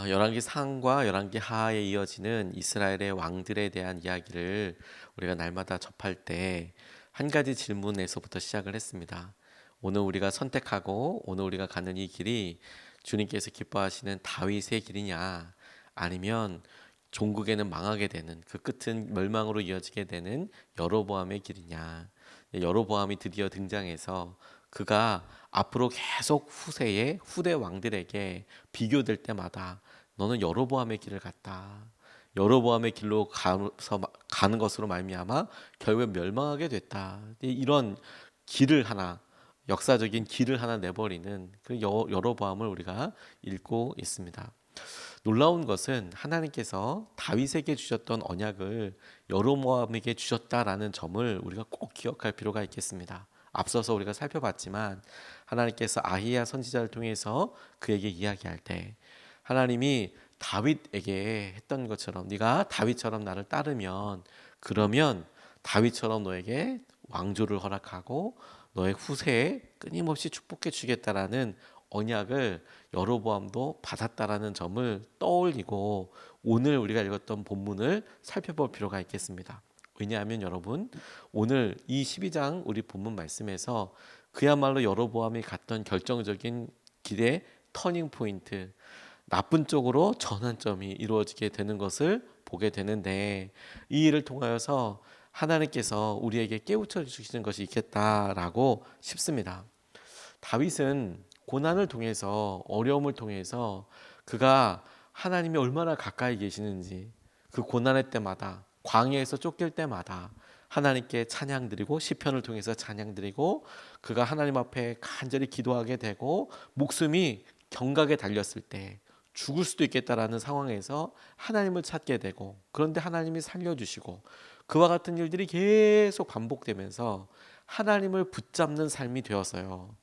열왕기 상과 열왕기 하에 이어지는 이스라엘의 왕들에 대한 이야기를 우리가 날마다 접할 때 한 가지 질문에서부터 시작을 했습니다. 오늘 우리가 선택하고 오늘 우리가 가는 이 길이 주님께서 기뻐하시는 다윗의 길이냐, 아니면 종국에는 망하게 되는 그 끝은 멸망으로 이어지게 되는 여로보암의 길이냐. 여로보암이 드디어 등장해서 그가 앞으로 계속 후대 왕들에게 비교될 때마다 너는 여로보암의 길을 갔다. 여로보암의 길로 가는 것으로 말미암아 결국에 멸망하게 됐다. 이런 길을 하나, 역사적인 길을 하나 내버리는 그 여로보암을 우리가 읽고 있습니다. 놀라운 것은 하나님께서 다윗에게 주셨던 언약을 여로보암에게 주셨다라는 점을 우리가 꼭 기억할 필요가 있겠습니다. 앞서서 우리가 살펴봤지만 하나님께서 아히야 선지자를 통해서 그에게 이야기할 때 하나님이 다윗에게 했던 것처럼 네가 다윗처럼 나를 따르면 그러면 다윗처럼 너에게 왕조를 허락하고 너의 후세에 끊임없이 축복해 주겠다라는 언약을 여로보암도 받았다라는 점을 떠올리고 오늘 우리가 읽었던 본문을 살펴볼 필요가 있겠습니다. 왜냐하면 여러분, 오늘 이 12장 우리 본문 말씀에서 그야말로 여로보암이 갔던 결정적인 길의 터닝 포인트, 나쁜 쪽으로 전환점이 이루어지게 되는 것을 보게 되는데, 이 일을 통하여서 하나님께서 우리에게 깨우쳐 주시는 것이 있겠다라고 싶습니다. 다윗은 고난을 통해서, 어려움을 통해서 그가 하나님이 얼마나 가까이 계시는지, 그 고난의 때마다, 광야에서 쫓길 때마다 하나님께 찬양드리고 시편을 통해서 찬양드리고 그가 하나님 앞에 간절히 기도하게 되고 목숨이 경각에 달렸을 때 죽을 수도 있겠다라는 상황에서 하나님을 찾게 되고, 그런데 하나님이 살려주시고 그와 같은 일들이 계속 반복되면서 하나님을 붙잡는 삶이 되었어요.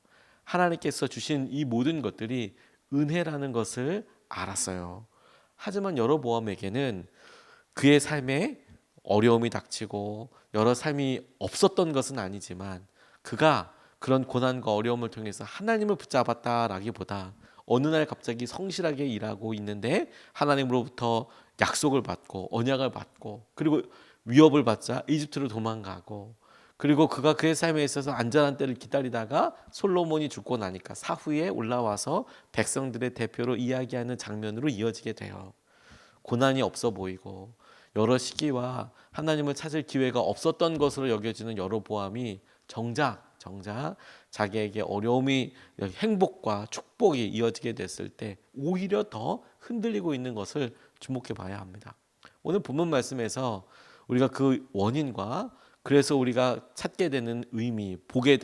하나님께서 주신 이 모든 것들이 은혜라는 것을 알았어요. 하지만 여로보암에게는 그의 삶에 어려움이 닥치고 여러 삶이 없었던 것은 아니지만 그가 그런 고난과 어려움을 통해서 하나님을 붙잡았다라기보다 어느 날 갑자기 성실하게 일하고 있는데 하나님으로부터 약속을 받고 언약을 받고 그리고 위협을 받자 이집트로 도망가고, 그리고 그가 그의 삶에 있어서 안전한 때를 기다리다가 솔로몬이 죽고 나니까 사후에 올라와서 백성들의 대표로 이야기하는 장면으로 이어지게 돼요. 고난이 없어 보이고 여러 시기와 하나님을 찾을 기회가 없었던 것으로 여겨지는 여로보암이 정작 자기에게 어려움이 행복과 축복이 이어지게 됐을 때 오히려 더 흔들리고 있는 것을 주목해 봐야 합니다. 오늘 본문 말씀에서 우리가 그 원인과 그래서 우리가 찾게 되는 의미,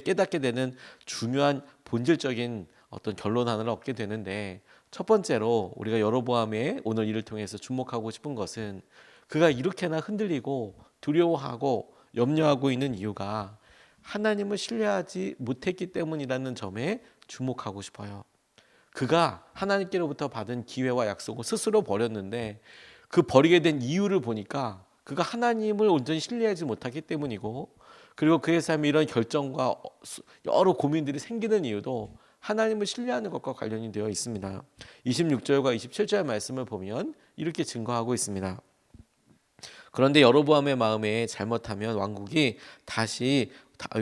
깨닫게 되는 중요한 본질적인 어떤 결론 하나를 얻게 되는데, 첫 번째로 우리가 여로보암의 오늘 일을 통해서 주목하고 싶은 것은 그가 이렇게나 흔들리고 두려워하고 염려하고 있는 이유가 하나님을 신뢰하지 못했기 때문이라는 점에 주목하고 싶어요. 그가 하나님께로부터 받은 기회와 약속을 스스로 버렸는데 그 버리게 된 이유를 보니까 그가 하나님을 온전히 신뢰하지 못하기 때문이고, 그리고 그의 삶에 이런 결정과 여러 고민들이 생기는 이유도 하나님을 신뢰하는 것과 관련이 되어 있습니다. 26절과 27절 말씀을 보면 이렇게 증거하고 있습니다. 그런데 여로보암의 마음에 잘못하면 왕국이 다시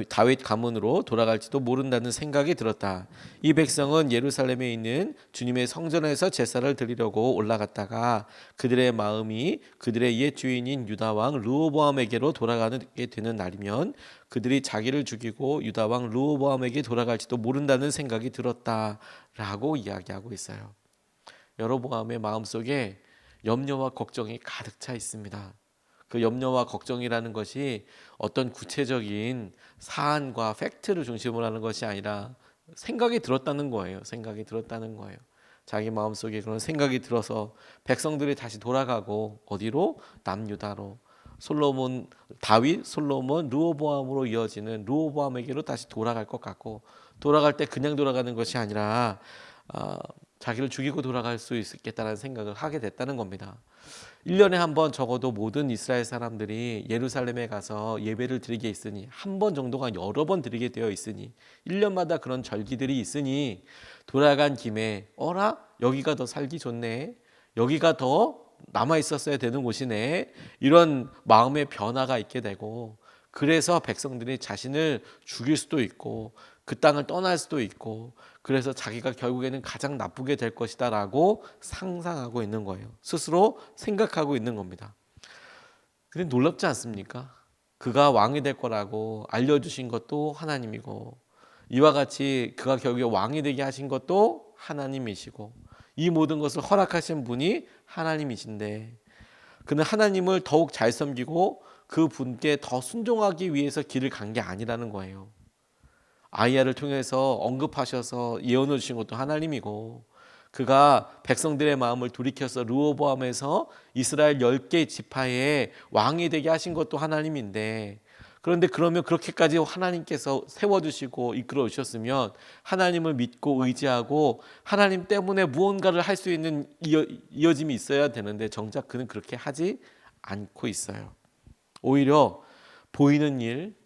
다윗 가문으로 돌아갈지도 모른다는 생각이 들었다. 이 백성은 예루살렘에 있는 주님의 성전에서 제사를 드리려고 올라갔다가 그들의 마음이 그들의 옛 주인인 유다 왕 르호보암에게로 돌아가게 되는 날이면 그들이 자기를 죽이고 유다 왕 르호보암에게 돌아갈지도 모른다는 생각이 들었다라고 이야기하고 있어요. 여로보암의 마음속에 염려와 걱정이 가득 차 있습니다. 그 염려와 걱정이라는 것이 어떤 구체적인 사안과 팩트를 중심으로 하는 것이 아니라 생각이 들었다는 거예요. 생각이 들었다는 거예요. 자기 마음속에 그런 생각이 들어서 백성들이 다시 돌아가고 어디로? 남유다로. 다윗, 솔로몬, 르호보암으로 이어지는 르호보암에게로 다시 돌아갈 것 같고, 돌아갈 때 그냥 돌아가는 것이 아니라 자기를 죽이고 돌아갈 수 있겠다는 생각을 하게 됐다는 겁니다. 1년에 한 번 적어도 모든 이스라엘 사람들이 예루살렘에 가서 예배를 드리게 있으니, 한 번 정도가 여러 번 드리게 되어 있으니, 1년마다 그런 절기들이 있으니 돌아간 김에 어라? 여기가 더 살기 좋네. 여기가 더 남아 있었어야 되는 곳이네. 이런 마음의 변화가 있게 되고, 그래서 백성들이 자신을 죽일 수도 있고 그 땅을 떠날 수도 있고, 그래서 자기가 결국에는 가장 나쁘게 될 것이다라고 상상하고 있는 거예요. 스스로 생각하고 있는 겁니다. 근데 놀랍지 않습니까? 그가 왕이 될 거라고 알려주신 것도 하나님이고, 이와 같이 그가 결국에 왕이 되게 하신 것도 하나님이시고, 이 모든 것을 허락하신 분이 하나님이신데, 그는 하나님을 더욱 잘 섬기고 그 분께 더 순종하기 위해서 길을 간 게 아니라는 거예요. 아이야를 통해서 언급하셔서 예언을 주신 것도 하나님이고, 그가 백성들의 마음을 돌이켜서 르호보암에서 이스라엘 10개 지파의 왕이 되게 하신 것도 하나님인데, 그런데 그러면 그렇게까지 하나님께서 세워주시고 이끌어 주셨으면 하나님을 믿고 의지하고 하나님 때문에 무언가를 할 수 있는 이어짐이 있어야 되는데, 정작 그는 그렇게 하지 않고 있어요. 오히려 보이는 일,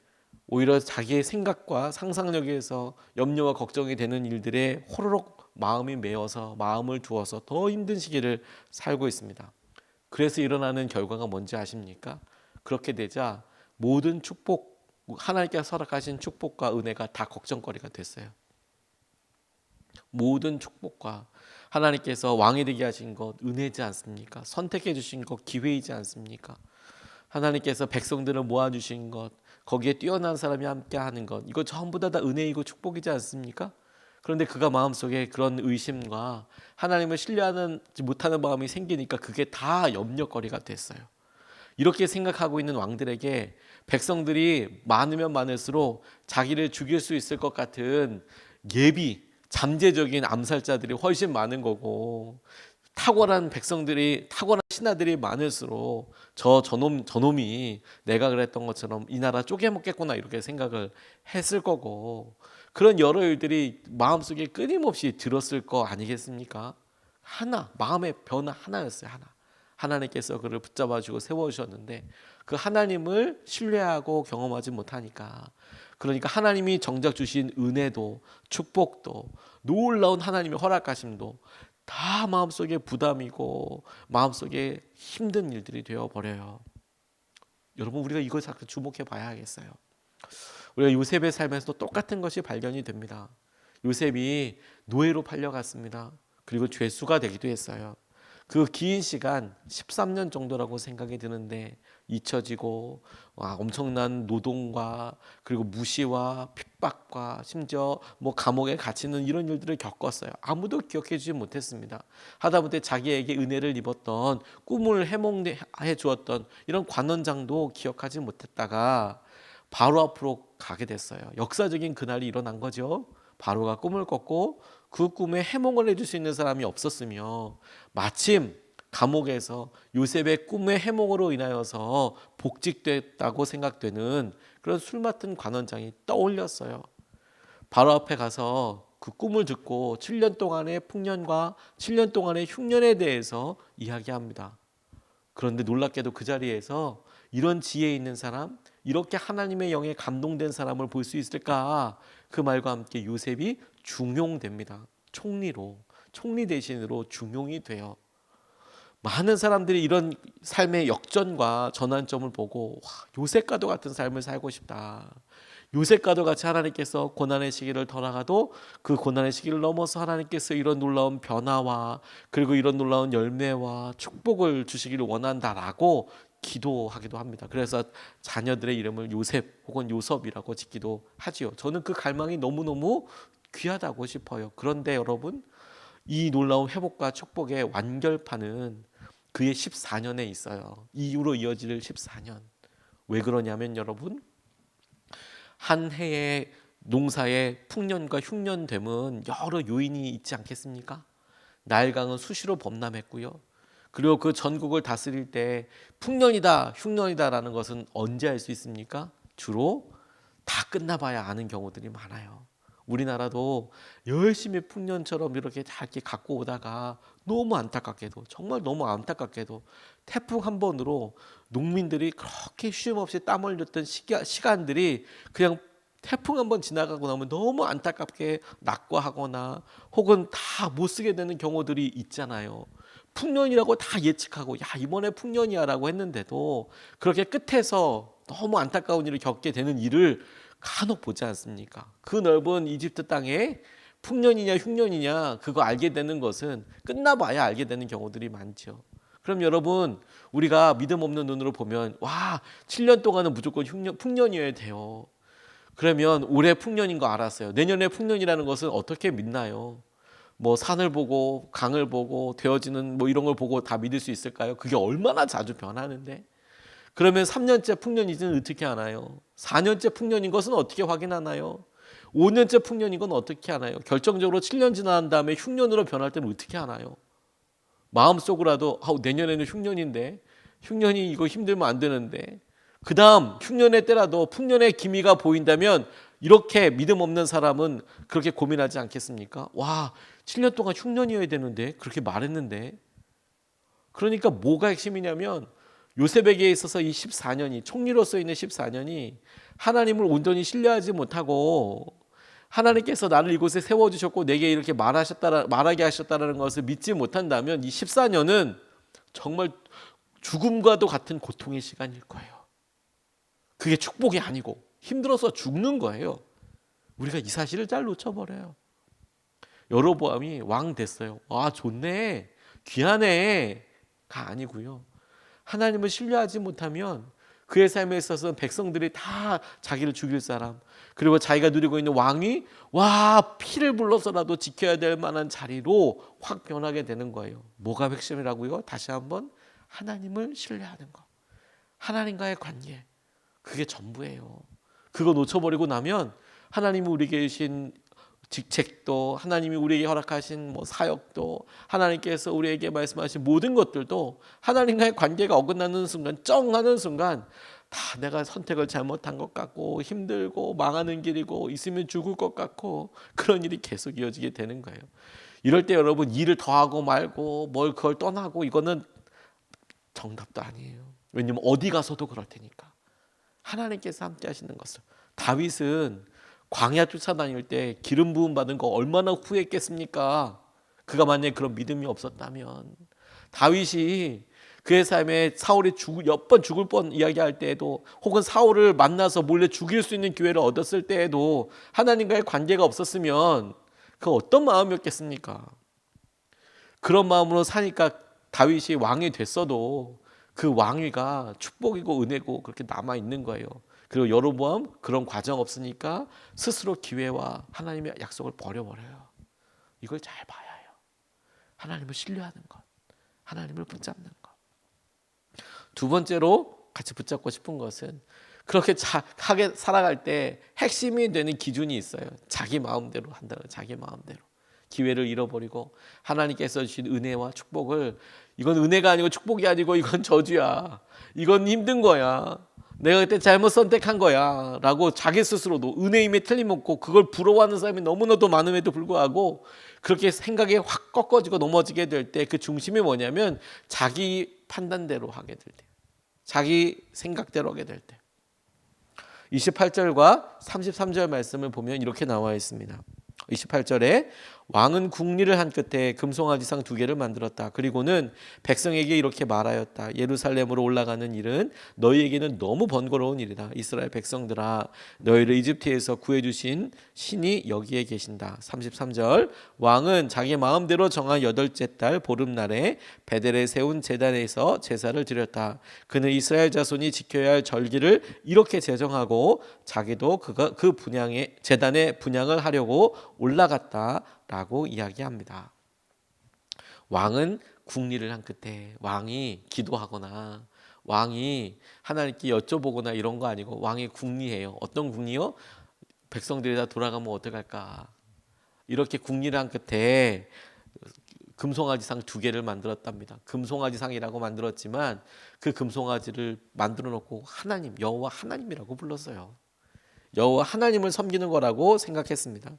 오히려 자기의 생각과 상상력에서 염려와 걱정이 되는 일들에 호로록 마음이 메어서 마음을 두어서 더 힘든 시기를 살고 있습니다. 그래서 일어나는 결과가 뭔지 아십니까? 그렇게 되자 모든 축복, 하나님께서 허락하신 축복과 은혜가 다 걱정거리가 됐어요. 모든 축복과 하나님께서 왕이 되게 하신 것 은혜지 않습니까? 선택해 주신 것 기회이지 않습니까? 하나님께서 백성들을 모아주신 것, 거기에 뛰어난 사람이 함께하는 것, 이거 전부 다 은혜이고 축복이지 않습니까? 그런데 그가 마음속에 그런 의심과 하나님을 신뢰하지 못하는 마음이 생기니까 그게 다 염려거리가 됐어요. 이렇게 생각하고 있는 왕들에게 백성들이 많으면 많을수록 자기를 죽일 수 있을 것 같은 예비, 잠재적인 암살자들이 훨씬 많은 거고, 탁월한 백성들이, 탁월한 신하들이 많을수록 저놈이 내가 그랬던 것처럼 이 나라 쪼개먹겠구나 이렇게 생각을 했을 거고, 그런 여러 일들이 마음속에 끊임없이 들었을 거 아니겠습니까? 마음의 변화 하나였어요. 하나님께서 그를 붙잡아주고 세워주셨는데, 그 하나님을 신뢰하고 경험하지 못하니까, 그러니까 하나님이 정작 주신 은혜도 축복도 놀라운 하나님의 허락하심도 다 마음속에 부담이고 마음속에 힘든 일들이 되어버려요. 여러분, 우리가 이걸 자꾸 주목해 봐야 하겠어요. 우리가 요셉의 삶에서도 똑같은 것이 발견이 됩니다. 요셉이 노예로 팔려갔습니다. 그리고 죄수가 되기도 했어요. 그 긴 시간 13년 정도라고 생각이 드는데 잊혀지고 엄청난 노동과 그리고 무시와 핍박과 심지어 감옥에 갇히는 이런 일들을 겪었어요. 아무도 기억해 주지 못했습니다. 하다못해 자기에게 은혜를 입었던, 꿈을 해몽해 주었던 이런 관원장도 기억하지 못했다가 바로 앞으로 가게 됐어요. 역사적인 그날이 일어난 거죠. 바로가 꿈을 꿨고 그 꿈에 해몽을 해줄 수 있는 사람이 없었으며, 마침 감옥에서 요셉의 꿈의 해몽으로 인하여서 복직됐다고 생각되는 그런 술 맡은 관원장이 떠올렸어요. 바로 앞에 가서 그 꿈을 듣고 7년 동안의 풍년과 7년 동안의 흉년에 대해서 이야기합니다. 그런데 놀랍게도 그 자리에서 이런 지혜 있는 사람, 이렇게 하나님의 영에 감동된 사람을 볼 수 있을까? 그 말과 함께 요셉이 중용됩니다. 총리 대신으로 중용이 돼요. 많은 사람들이 이런 삶의 역전과 전환점을 보고 요셉과도 같은 삶을 살고 싶다. 요셉과도 같이 하나님께서 고난의 시기를 돌아가도 그 고난의 시기를 넘어서 하나님께서 이런 놀라운 변화와 그리고 이런 놀라운 열매와 축복을 주시기를 원한다라고 기도하기도 합니다. 그래서 자녀들의 이름을 요셉 혹은 요섭이라고 짓기도 하지요. 저는 그 갈망이 너무너무 귀하다고 싶어요. 그런데 여러분, 이 놀라운 회복과 축복의 완결판은 그의 14년에 있어요. 이후로 이어질 14년. 왜 그러냐면 여러분, 한 해의 농사의 풍년과 흉년됨은 여러 요인이 있지 않겠습니까? 나일강은 수시로 범람했고요. 그리고 그 전국을 다스릴 때 풍년이다, 흉년이다라는 것은 언제 알 수 있습니까? 주로 다 끝나봐야 아는 경우들이 많아요. 우리나라도 열심히 풍년처럼 이렇게 다 이렇게 갖고 오다가 너무 안타깝게도, 정말 너무 안타깝게도 태풍 한 번으로 농민들이 그렇게 쉼없이 땀 흘렸던 시간들이 그냥 태풍 한 번 지나가고 나면 너무 안타깝게 낙과하거나 혹은 다 못 쓰게 되는 경우들이 있잖아요. 풍년이라고 다 예측하고 야 이번에 풍년이야라고 했는데도 그렇게 끝에서 너무 안타까운 일을 겪게 되는 일을 간혹 보지 않습니까? 그 넓은 이집트 땅에 풍년이냐 흉년이냐 그거 알게 되는 것은 끝나봐야 알게 되는 경우들이 많죠. 그럼 여러분 우리가 믿음 없는 눈으로 보면 와 7년 동안은 무조건 풍년이어야 돼요. 그러면 올해 풍년인 거 알았어요. 내년에 풍년이라는 것은 어떻게 믿나요? 뭐 산을 보고 강을 보고 되어지는 뭐 이런 걸 보고 다 믿을 수 있을까요? 그게 얼마나 자주 변하는데. 그러면 3년째 풍년인지는 어떻게 아나요? 4년째 풍년인 것은 어떻게 확인하나요? 5년째 풍년인 건 어떻게 하나요? 결정적으로 7년 지난 다음에 흉년으로 변할 때는 어떻게 하나요? 마음속으로라도 내년에는 흉년인데 흉년이 이거 힘들면 안 되는데 그 다음 흉년의 때라도 풍년의 기미가 보인다면 이렇게 믿음 없는 사람은 그렇게 고민하지 않겠습니까? 와 7년 동안 흉년이어야 되는데 그렇게 말했는데 그러니까 뭐가 핵심이냐면 요셉에게 있어서 이 14년이 총리로서 있는 14년이 하나님을 온전히 신뢰하지 못하고 하나님께서 나를 이곳에 세워주셨고 내게 이렇게 말하게 하셨다는 것을 믿지 못한다면 이 14년은 정말 죽음과도 같은 고통의 시간일 거예요. 그게 축복이 아니고 힘들어서 죽는 거예요. 우리가 이 사실을 잘 놓쳐버려요. 여로보암이 왕 됐어요. 아 좋네 귀하네가 아니고요. 하나님을 신뢰하지 못하면 그의 삶에 있어서 백성들이 다 자기를 죽일 사람 그리고 자기가 누리고 있는 왕이 와 피를 불러서라도 지켜야 될 만한 자리로 확 변하게 되는 거예요. 뭐가 핵심이라고요? 다시 한번 하나님을 신뢰하는 것 하나님과의 관계 그게 전부예요. 그거 놓쳐버리고 나면 하나님이 우리에게 주신 직책도 하나님이 우리에게 허락하신 뭐 사역도 하나님께서 우리에게 말씀하신 모든 것들도 하나님과의 관계가 어긋나는 순간 쩡하는 순간 다 내가 선택을 잘못한 것 같고 힘들고 망하는 길이고 있으면 죽을 것 같고 그런 일이 계속 이어지게 되는 거예요. 이럴 때 여러분 일을 더하고 말고 뭘 그걸 떠나고 이거는 정답도 아니에요. 왜냐면 어디 가서도 그럴 테니까 하나님께서 함께 하시는 것을 다윗은 광야 쫓아다닐 때 기름 부음 받은 거 얼마나 후회했겠습니까? 그가 만약에 그런 믿음이 없었다면 다윗이 그의 삶에 사울이 몇 번 죽을 뻔 이야기할 때에도 혹은 사울을 만나서 몰래 죽일 수 있는 기회를 얻었을 때에도 하나님과의 관계가 없었으면 그 어떤 마음이었겠습니까? 그런 마음으로 사니까 다윗이 왕이 됐어도 그 왕위가 축복이고 은혜고 그렇게 남아있는 거예요. 그리고 여로보암 그런 과정 없으니까 스스로 기회와 하나님의 약속을 버려버려요. 이걸 잘 봐야 해요. 하나님을 신뢰하는 것, 하나님을 붙잡는 것. 두 번째로 같이 붙잡고 싶은 것은 그렇게 하게 살아갈 때 핵심이 되는 기준이 있어요. 자기 마음대로 한다는 자기 마음대로. 기회를 잃어버리고 하나님께서 주신 은혜와 축복을 이건 은혜가 아니고 축복이 아니고 이건 저주야. 이건 힘든 거야. 내가 그때 잘못 선택한 거야 라고 자기 스스로도 은혜임에 틀림없고 그걸 부러워하는 사람이 너무나도 많음에도 불구하고 그렇게 생각이 확 꺾어지고 넘어지게 될 때 그 중심이 뭐냐면 자기 판단대로 하게 될 때 자기 생각대로 하게 될 때 28절과 33절 말씀을 보면 이렇게 나와 있습니다. 28절에 왕은 궁리를 한 끝에 금송아지상 2개를 만들었다. 그리고는 백성에게 이렇게 말하였다. 예루살렘으로 올라가는 일은 너희에게는 너무 번거로운 일이다. 이스라엘 백성들아 너희를 이집트에서 구해주신 신이 여기에 계신다. 33절 왕은 자기 마음대로 정한 8째 달 보름날에 베델에 세운 제단에서 제사를 드렸다. 그는 이스라엘 자손이 지켜야 할 절기를 이렇게 제정하고 자기도 그 분향의 제단에 분향을 하려고 올라갔다라고 이야기합니다. 왕은 궁리를 한 끝에 왕이 기도하거나 왕이 하나님께 여쭤보거나 이런 거 아니고 왕이 궁리해요. 어떤 궁리요? 백성들이 다 돌아가면 어떡할까? 이렇게 궁리를 한 끝에 금송아지상 2개를 만들었답니다. 금송아지상이라고 만들었지만 그 금송아지를 만들어 놓고 하나님, 여호와 하나님이라고 불렀어요. 여호와 하나님을 섬기는 거라고 생각했습니다.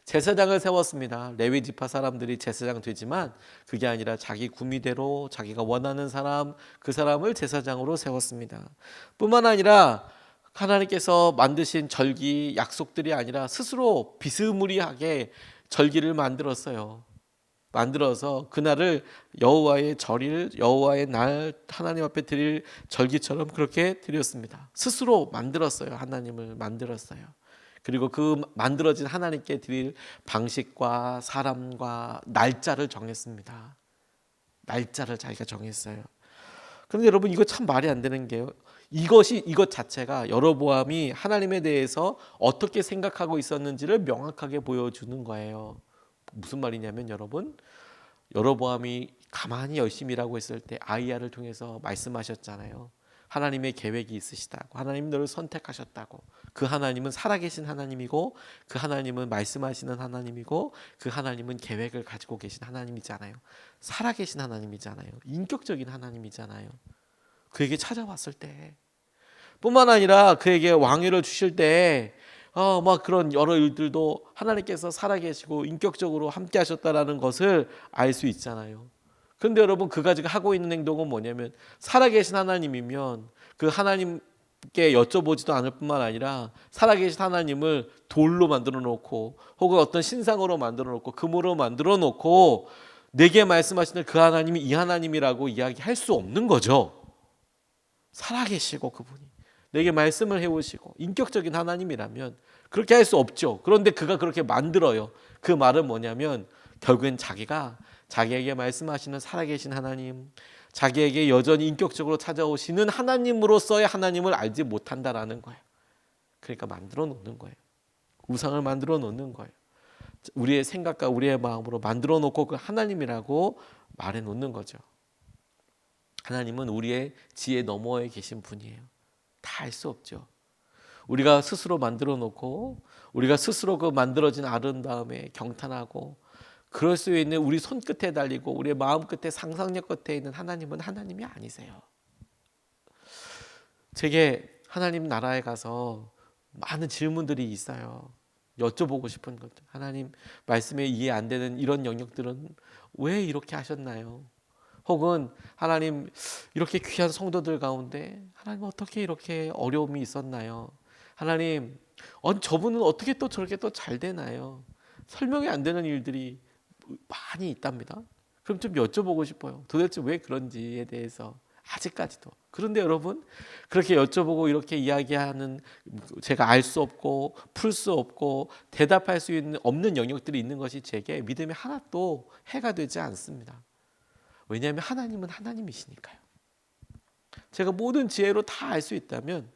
제사장을 세웠습니다. 레위 지파 사람들이 제사장 되지만 그게 아니라 자기 구미대로 자기가 원하는 사람 그 사람을 제사장으로 세웠습니다. 뿐만 아니라 하나님께서 만드신 절기 약속들이 아니라 스스로 비스무리하게 절기를 만들었어요. 만들어서 그날을 여호와의 절일, 여호와의 날, 하나님 앞에 드릴 절기처럼 그렇게 드렸습니다. 스스로 만들었어요. 하나님을 만들었어요. 그리고 그 만들어진 하나님께 드릴 방식과 사람과 날짜를 정했습니다. 날짜를 자기가 정했어요. 그런데 여러분, 이거 참 말이 안 되는 게요, 이것 자체가 여로보암이 하나님에 대해서 어떻게 생각하고 있었는지를 명확하게 보여주는 거예요. 무슨 말이냐면 여러분, 여로보암이 가만히 열심히 일하고 있을 때 아이야를 통해서 말씀하셨잖아요. 하나님의 계획이 있으시다고, 하나님 너를 선택하셨다고. 그 하나님은 살아계신 하나님이고, 그 하나님은 말씀하시는 하나님이고, 그 하나님은 계획을 가지고 계신 하나님이잖아요. 살아계신 하나님이잖아요. 인격적인 하나님이잖아요. 그에게 찾아왔을 때 뿐만 아니라 그에게 왕위를 주실 때 막 그런 여러 일들도 하나님께서 살아계시고 인격적으로 함께 하셨다라는 것을 알 수 있잖아요. 그런데 여러분, 그가 지금 하고 있는 행동은 뭐냐면, 살아계신 하나님이면 그 하나님께 여쭤보지도 않을 뿐만 아니라 살아계신 하나님을 돌로 만들어 놓고, 혹은 어떤 신상으로 만들어 놓고, 금으로 만들어 놓고 내게 말씀하시는 그 하나님이 이 하나님이라고 이야기할 수 없는 거죠. 살아계시고 그분이 내게 말씀을 해오시고 인격적인 하나님이라면 그렇게 할 수 없죠. 그런데 그가 그렇게 만들어요. 그 말은 뭐냐면, 결국엔 자기가 자기에게 말씀하시는 살아계신 하나님, 자기에게 여전히 인격적으로 찾아오시는 하나님으로서의 하나님을 알지 못한다라는 거예요. 그러니까 만들어 놓는 거예요. 우상을 만들어 놓는 거예요. 우리의 생각과 우리의 마음으로 만들어 놓고 그 하나님이라고 말해 놓는 거죠. 하나님은 우리의 지혜 너머에 계신 분이에요. 다 알 수 없죠. 우리가 스스로 만들어 놓고, 우리가 스스로 그 만들어진 아름다움에 경탄하고, 그럴 수 있는 우리 손끝에 달리고 우리의 마음 끝에 상상력 끝에 있는 하나님은 하나님이 아니세요. 제게 하나님 나라에 가서 많은 질문들이 있어요. 여쭤보고 싶은 것들. 하나님 말씀에 이해 안 되는 이런 영역들은 왜 이렇게 하셨나요? 혹은 하나님, 이렇게 귀한 성도들 가운데 하나님 어떻게 이렇게 어려움이 있었나요? 하나님, 저분은 어떻게 또 저렇게 또 잘 되나요? 설명이 안 되는 일들이 많이 있답니다. 그럼 좀 여쭤보고 싶어요. 도대체 왜 그런지에 대해서 아직까지도. 그런데 여러분, 그렇게 여쭤보고 이렇게 이야기하는, 제가 알 수 없고 풀 수 없고 대답할 수 없는 영역들이 있는 것이 제게 믿음이 하나도 해가 되지 않습니다. 왜냐하면 하나님은 하나님이시니까요. 제가 모든 지혜로 다 알 수 있다면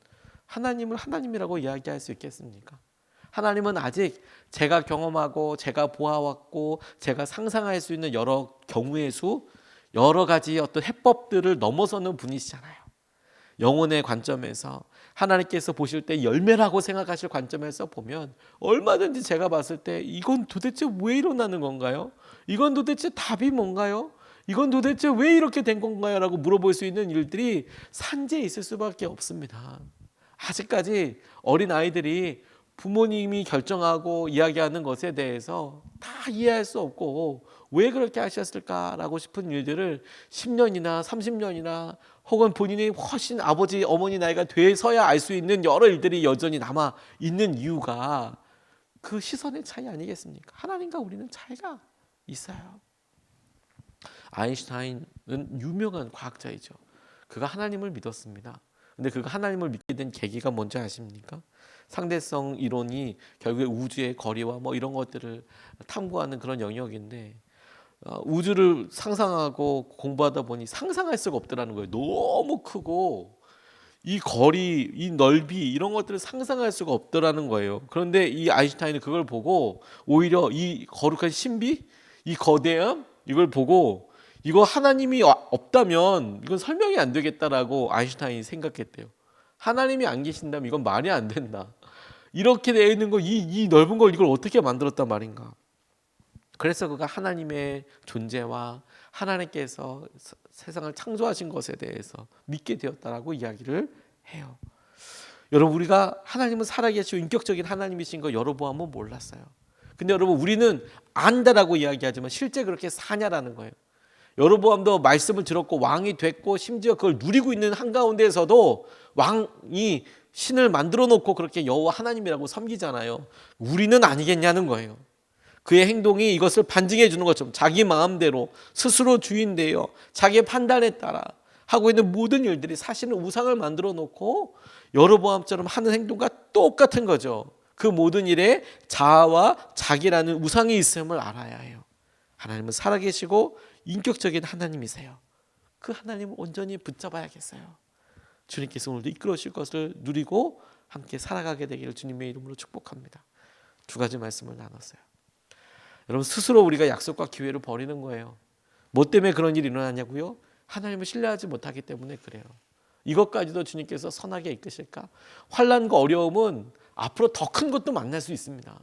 하나님을 하나님이라고 이야기할 수 있겠습니까? 하나님은 아직 제가 경험하고 제가 보아왔고 제가 상상할 수 있는 여러 경우의 수, 여러 가지 어떤 해법들을 넘어서는 분이시잖아요. 영혼의 관점에서, 하나님께서 보실 때 열매라고 생각하실 관점에서 보면 얼마든지 제가 봤을 때 이건 도대체 왜 일어나는 건가요? 이건 도대체 답이 뭔가요? 이건 도대체 왜 이렇게 된 건가요? 라고 물어볼 수 있는 일들이 산재에 있을 수밖에 없습니다. 아직까지 어린 아이들이 부모님이 결정하고 이야기하는 것에 대해서 다 이해할 수 없고, 왜 그렇게 하셨을까라고 싶은 일들을 10년이나 30년이나 혹은 본인이 훨씬 아버지 어머니 나이가 돼서야 알 수 있는 여러 일들이 여전히 남아 있는 이유가 그 시선의 차이 아니겠습니까? 하나님과 우리는 차이가 있어요. 아인슈타인은 유명한 과학자이죠. 그가 하나님을 믿었습니다. 근데 그가 하나님을 믿게 된 계기가 뭔지 아십니까? 상대성 이론이 결국에 우주의 거리와 이런 것들을 탐구하는 그런 영역인데, 우주를 상상하고 공부하다 보니 상상할 수가 없더라는 거예요. 너무 크고 이 거리, 이 넓이, 이런 것들을 상상할 수가 없더라는 거예요. 그런데 이 아인슈타인은 그걸 보고 오히려 이 거룩한 신비, 이 거대함, 이걸 보고 이거 하나님이 없다면 이건 설명이 안 되겠다라고 아인슈타인이 생각했대요. 하나님이 안 계신다면 이건 말이 안 된다. 이렇게 되어 있는 거, 이 넓은 걸 이걸 어떻게 만들었단 말인가. 그래서 그가 하나님의 존재와 하나님께서 세상을 창조하신 것에 대해서 믿게 되었다라고 이야기를 해요. 여러분, 우리가 하나님은 살아계시고 인격적인 하나님이신 거 여로보암은 몰랐어요. 근데 여러분, 우리는 안다라고 이야기하지만 실제 그렇게 사냐라는 거예요. 여로보암도 말씀을 들었고 왕이 됐고 심지어 그걸 누리고 있는 한가운데에서도 왕이 신을 만들어 놓고 그렇게 여호와 하나님이라고 섬기잖아요. 우리는 아니겠냐는 거예요. 그의 행동이 이것을 반증해 주는 것처럼 자기 마음대로 스스로 주인 되어 자기의 판단에 따라 하고 있는 모든 일들이 사실은 우상을 만들어 놓고 여로보암처럼 하는 행동과 똑같은 거죠. 그 모든 일에 자아와 자기라는 우상이 있음을 알아야 해요. 하나님은 살아계시고 인격적인 하나님이세요. 그 하나님을 온전히 붙잡아야겠어요. 주님께서 오늘도 이끌어 주실 것을 누리고 함께 살아가게 되기를 주님의 이름으로 축복합니다. 두 가지 말씀을 나눴어요. 여러분, 스스로 우리가 약속과 기회를 버리는 거예요. 뭐 때문에 그런 일이 일어나냐고요? 하나님을 신뢰하지 못하기 때문에 그래요. 이것까지도 주님께서 선하게 이끄실까? 환난과 어려움은 앞으로 더 큰 것도 만날 수 있습니다.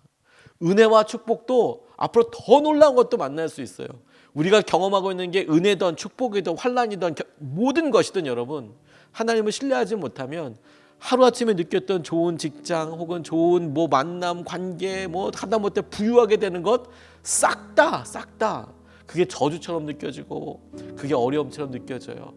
은혜와 축복도 앞으로 더 놀라운 것도 만날 수 있어요. 우리가 경험하고 있는 게 은혜든 축복이든 환난이든 모든 것이든 여러분, 하나님을 신뢰하지 못하면 하루아침에 느꼈던 좋은 직장 혹은 좋은 만남, 관계 하다못해 부유하게 되는 것 싹 다 그게 저주처럼 느껴지고 그게 어려움처럼 느껴져요.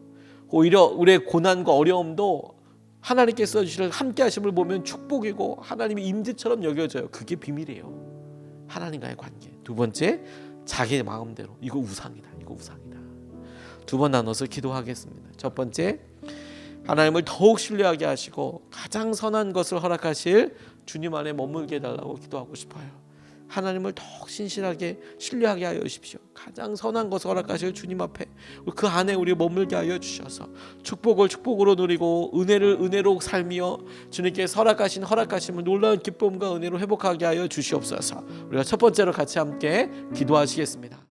오히려 우리의 고난과 어려움도 하나님께서 주실 함께 하심을 보면 축복이고 하나님의 임재처럼 여겨져요. 그게 비밀이에요. 하나님과의 관계. 두 번째, 자기 마음대로. 이거 우상이다. 두 번 나눠서 기도하겠습니다. 첫 번째, 하나님을 더욱 신뢰하게 하시고 가장 선한 것을 허락하실 주님 안에 머물게 해달라고 기도하고 싶어요. 하나님을 더욱 신실하게 신뢰하게 하여 주십시오. 가장 선한 것을 허락하실 주님 앞에 그 안에 우리 머물게 하여 주셔서 축복을 축복으로 누리고 은혜를 은혜로 살며 주님께서 허락하시면 놀라운 기쁨과 은혜로 회복하게 하여 주시옵소서. 우리가 첫 번째로 같이 함께 기도하시겠습니다.